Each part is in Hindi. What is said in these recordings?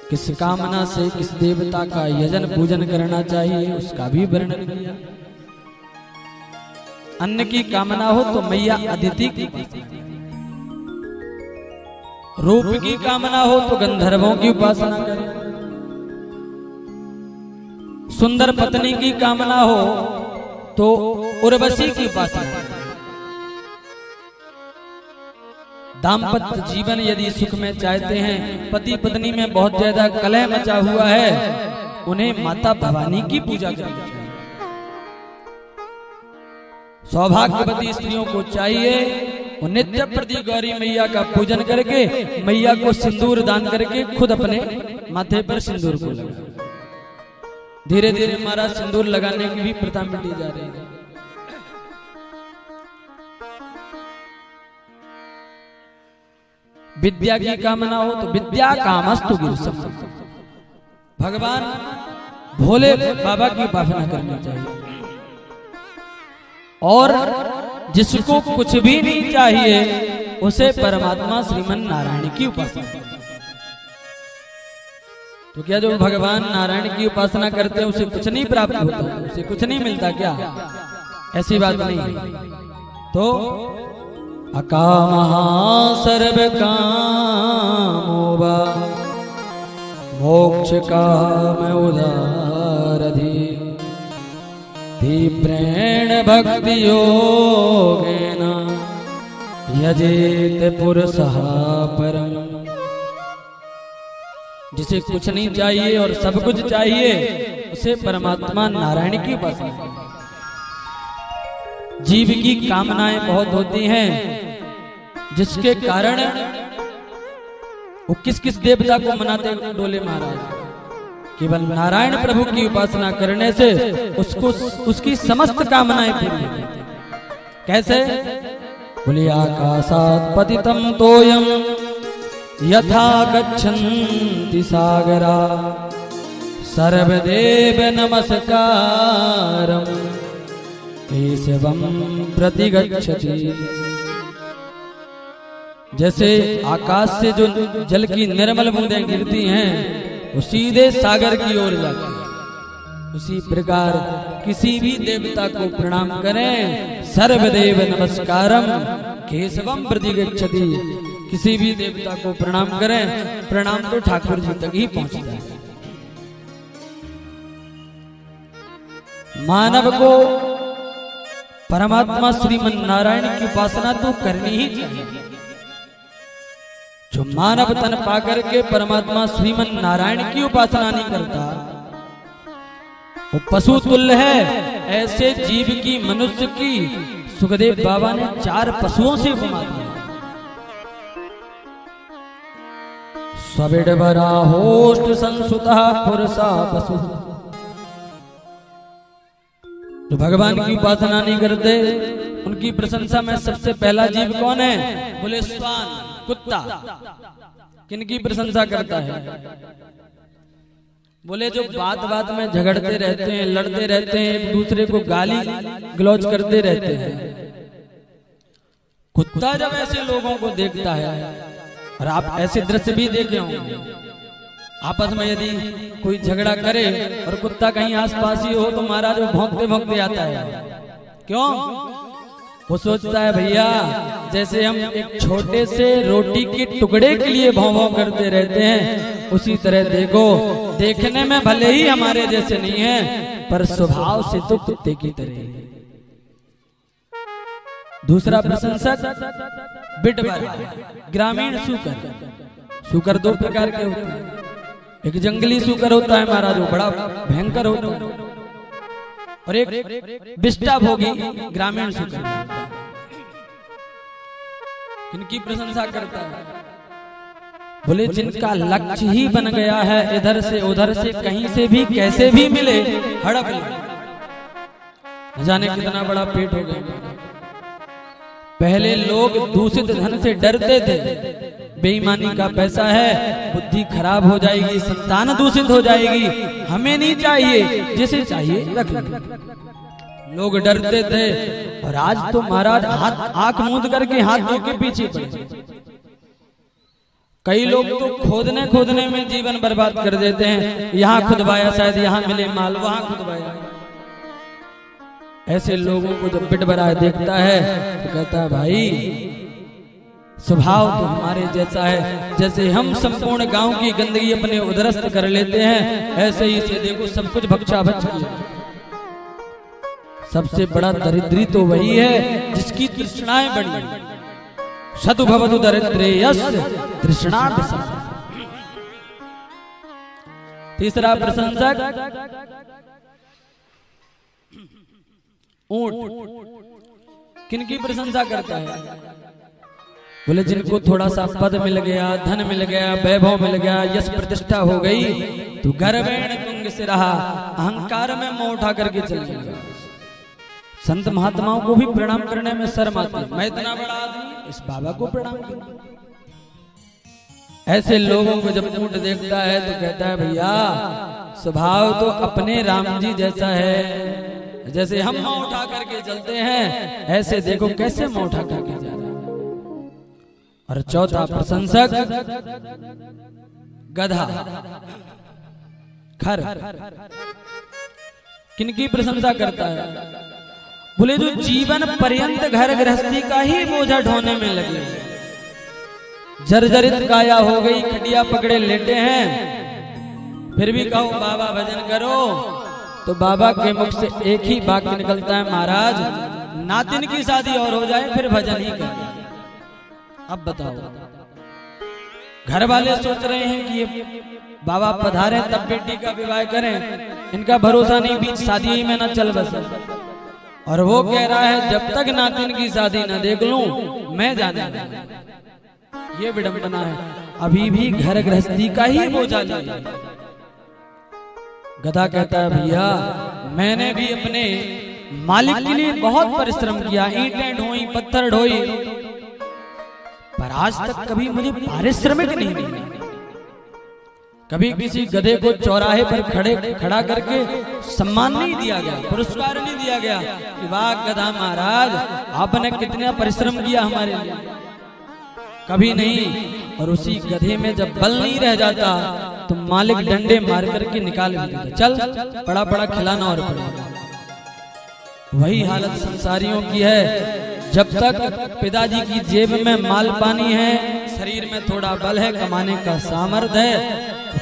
किस कामना से किस देवता का यजन पूजन करना चाहिए उसका भी वर्णन किया। अन्न की कामना हो तो मैया अदिति की, रूप की कामना हो तो गंधर्वों की उपासना करें, सुंदर पत्नी की कामना हो तो उर्वशी की उपासना करें। दाम्पत्य जीवन यदि सुख में चाहते हैं, पति पत्नी में बहुत ज्यादा कलह मचा हुआ है, उन्हें माता भवानी की पूजा करनी चाहिए। सौभाग्यवती स्त्रियों को चाहिए वो नित्य प्रति गौरी मैया का पूजन करके मैया को सिंदूर दान करके खुद अपने माथे पर सिंदूर को लगा। धीरे धीरे हमारा सिंदूर लगाने की भी प्रथा मिटी जा रही है। विद्या की कामना हो तो विद्या कामस्तु गिरसम, भगवान भोले बाबा की उपासना करनी चाहिए। और जिसको कुछ भी नहीं चाहिए उसे परमात्मा श्रीमन नारायण की उपासना। तो क्या जो भगवान नारायण की उपासना करते हैं उसे कुछ नहीं प्राप्त होता, उसे कुछ नहीं मिलता क्या? ऐसी बात नहीं है। तो अकामः सर्व कामो वा मोक्ष काम उदारधि तीव्रेण भक्ति योगेन यजेत पुरुषः परम। जिसे कुछ नहीं चाहिए और सब कुछ चाहिए उसे परमात्मा नारायण की उपासना। जीव की कामनाएं बहुत होती हैं जिसके कारण वो किस किस देवता को मनाते डोले महाराज। केवल नारायण प्रभु की उपासना करने से उसको उसकी समस्त कामनाएं पूरी हो जाती। कैसे? बोले आकाशात् पतितं तोयं यथा गच्छन्ति सागरा सर्वदेव नमस्कारं केशवं प्रतिगच्छति। जैसे आकाश से जो जल की निर्मल बूंदें गिरती हैं वो सीधे सागर की ओर जाती है, उसी प्रकार किसी भी देवता को प्रणाम करें। सर्वदेव नमस्कारम केशवम प्रतिगच्छति। किसी भी देवता को प्रणाम करें, प्रणाम तो ठाकुर जी तक ही पहुंचता है। मानव को परमात्मा श्रीमन नारायण की उपासना तो करनी ही चाहिए। जो मानव तन पाकर के परमात्मा श्रीमन नारायण की उपासना नहीं करता वो पशु तुल्य है। ऐसे जीव की, मनुष्य की सुखदेव बाबा ने 4 पशुओं से उपमा दी। स्विडवरा होष्ट संसुतः पुरुषा पशु। जो भगवान की उपासना नहीं करते उनकी प्रशंसा में सबसे पहला जीव कौन है? बोले श्वान, कुत्ता। किनकी प्रशंसा करता है? बोले जो बात बात में झगड़ते रहते हैं, लड़ते रहते हैं, एक दूसरे को गाली गलौज करते रहते हैं। कुत्ता जब ऐसे लोगों को देखता है, और आप ऐसे दृश्य भी देखे होंगे, आपस में यदि कोई झगड़ा करे और कुत्ता कहीं आसपास ही हो तो महाराज वो भौंकते भौंकते आता है। क्यों? वो सोचता है भैया जैसे हम एक छोटे से रोटी के टुकड़े के लिए भौं भौं करते रहते हैं, उसी तरह देखो, देखने में भले ही हमारे जैसे नहीं है पर स्वभाव से तो कुत्ते की तरह। दूसरा प्रशंसक बिटवर, ग्रामीण सूकर। सूकर 2 प्रकार के होते हैं। एक जंगली सूकर होता है महाराज, वो बड़ा भयंकर होता है, और एक विष्टा भोगी ग्रामीण सूकर। किनकी प्रशंसा करता है? बोले जिनका लक्ष्य ही बन गया है इधर से उधर से कहीं से भी कैसे भी मिले हड़प ले, जाने कितना बड़ा पेट हो गया। पहले लोग दूषित धन से डरते थे, बेईमानी का पैसा है, बुद्धि खराब हो जाएगी, संतान दूषित हो जाएगी, हमें नहीं चाहिए, जिसे चाहिए रख लो। लोग डरते थे। और आज तो महाराज हाथ आंख मूंद करके हाथ धो के पीछे पड़े। कई लोग तो खोदने में जीवन बर्बाद कर देते हैं। यहाँ खुदवाया, शायद यहाँ मिले माल, वहां खुदवाया। ऐसे लोगों को जब बिटबराए देखता है तो कहता है भाई स्वभाव तो हमारे जैसा है। जैसे हम संपूर्ण गांव की गंदगी अपने उदरस्त कर लेते हैं, ऐसे ही से देखो सब कुछ भक्षा भक्ष किया। सबसे बड़ा दरिद्री तो वही है जिसकी तृष्णाएं बड़ी। शतु भवतु दरिद्रेयस्य तृष्णा विषम। तीसरा प्रशंसक ऊंट। किनकी प्रशंसा करता है? बोले जिनको थोड़ा सा पद मिल गया, धन मिल गया, वैभव मिल गया, यश प्रतिष्ठा हो गई तो गर्वेण तुंग से रहा, अहंकार में मुंह उठा करके चल गया। संत महात्माओं को भी प्रणाम करने में शर्म आती है। मैं इतना बड़ा आदमी, इस बाबा को प्रणाम करूं। ऐसे लोगों को जब ऊंट देखता है तो कहता है भैया स्वभाव तो अपने राम जी जैसा है। जैसे हम मुंह उठा करके चलते हैं, ऐसे देखो कैसे मुंह उठा करके जा रहे हैं। और चौथा प्रशंसक गधा, खर। किनकी प्रशंसा करता है? बोले जो जीवन पर्यंत घर गृहस्थी का ही बोझा ढोने में लगे, जर्जरित काया हो गई, खटिया पकड़े लेटे हैं, फिर भी कहो बाबा भजन करो तो बाबा के मुख से एक ही वाक्य निकलता है, महाराज नातिन की शादी और हो जाए फिर भजन ही कर। अब बताओ, घर वाले सोच रहे हैं कि ये बाबा पधारे तब बेटी का विवाह करें, इनका भरोसा नहीं, बीच शादी में न चल बसे। और वो कह रहा है जब तक नातिन की शादी न देख लूं मैं जाने। ये विडंबना है, अभी भी घर गृहस्थी का ही बोझा लिया। गधा कहता है भैया मैंने भी अपने मालिक के लिए बहुत परिश्रम किया, ईंटें ढोई, पत्थर ढोई, पर आज तक कभी मुझे पारिश्रमिक नहीं मिला। कभी किसी गधे को चौराहे पर खड़ा करके सम्मान नहीं दिया गया, पुरस्कार नहीं दिया गया कि वाह गधा महाराज आपने कितना परिश्रम किया हमारे लिए, कभी नहीं। और उसी गधे में जब बल नहीं रह जाता तो मालिक डंडे मार करके निकाल देता, चल पड़ा पड़ा खिलाना और पड़ेगा। वही हालत संसारियों की है। जब तक पिताजी की जेब में माल पानी है, शरीर में थोड़ा बल है, कमाने का सामर्थ्य है,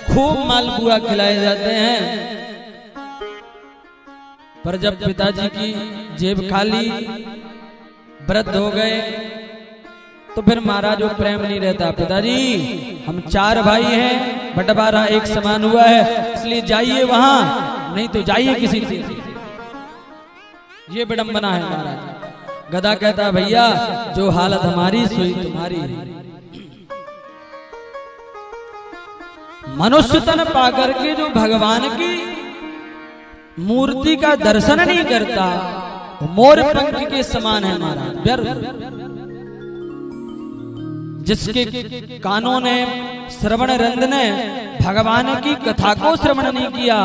खूब मालपुआ खिलाए जाते हैं। पर जब पिताजी की जेब खाली, वृद्ध हो गए, तो फिर महाराज वो प्रेम नहीं रहता। पिताजी हम 4 भाई हैं, बंटवारा एक समान हुआ है, इसलिए जाइए वहां, नहीं तो जाइए किसी से। ये विडंबना है महाराज। गधा कहता भैया जो हालत हमारी सोई तुम्हारी। मनुष्य तन पाकर के जो भगवान की मूर्ति का दर्शन नहीं करता, मोर पंख के समान है महाराज, व्यर्थ। जिसके कानों ने, श्रवण रंग ने भगवान की कथा को श्रवण नहीं किया,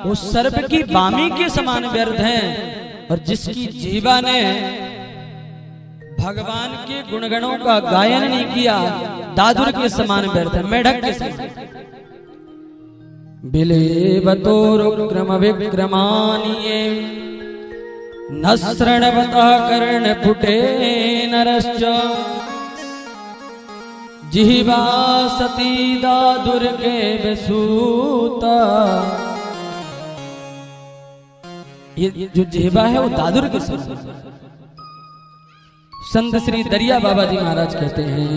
वो सर्प की वामी के समान व्यर्थ हैं। और जिसकी जीवा ने भगवान के गुणगणों का गायन नहीं किया, दादुर के समान व्यर्थ है, मेढक के समान। बिलेवतोरुक्रम विक्रमानिये न श्रणवतः कर्ण फुटे नरश्च जिह्वा सती दादुर के बेसूता। ये जो जिह्वा है वो दादुर के समान। संत श्री दरिया बाबा जी महाराज कहते हैं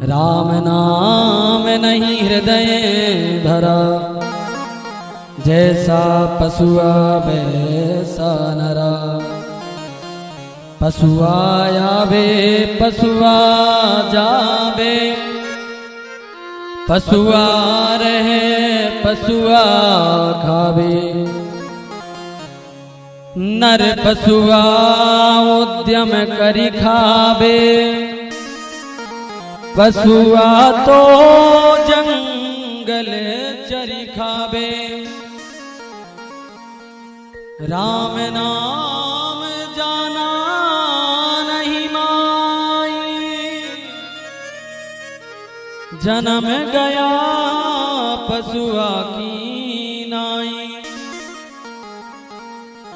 राम नाम नहीं हृदय धरा, जैसा पशुआ वैसा नरा। पशुआ आवे पशुआ जावे, पशुआ रहे पशुआ खावे। नर पशुआ उद्यम करी खावे, पशुआ तो जंगल चरी खावे। राम नाम जाना नहीं माई, जन्म गया पशुआ की नाई,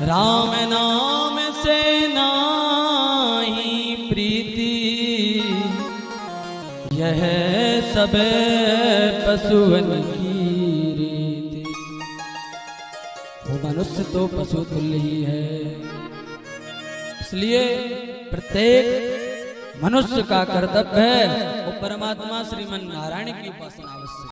राम नाम से नाही प्रीति, यह सब पशुअन की रीति। वो मनुष्य तो पशु तुल्य ही है, इसलिए प्रत्येक मनुष्य का कर्तव्य है वो परमात्मा श्रीमन नारायण की उपासना अवश्य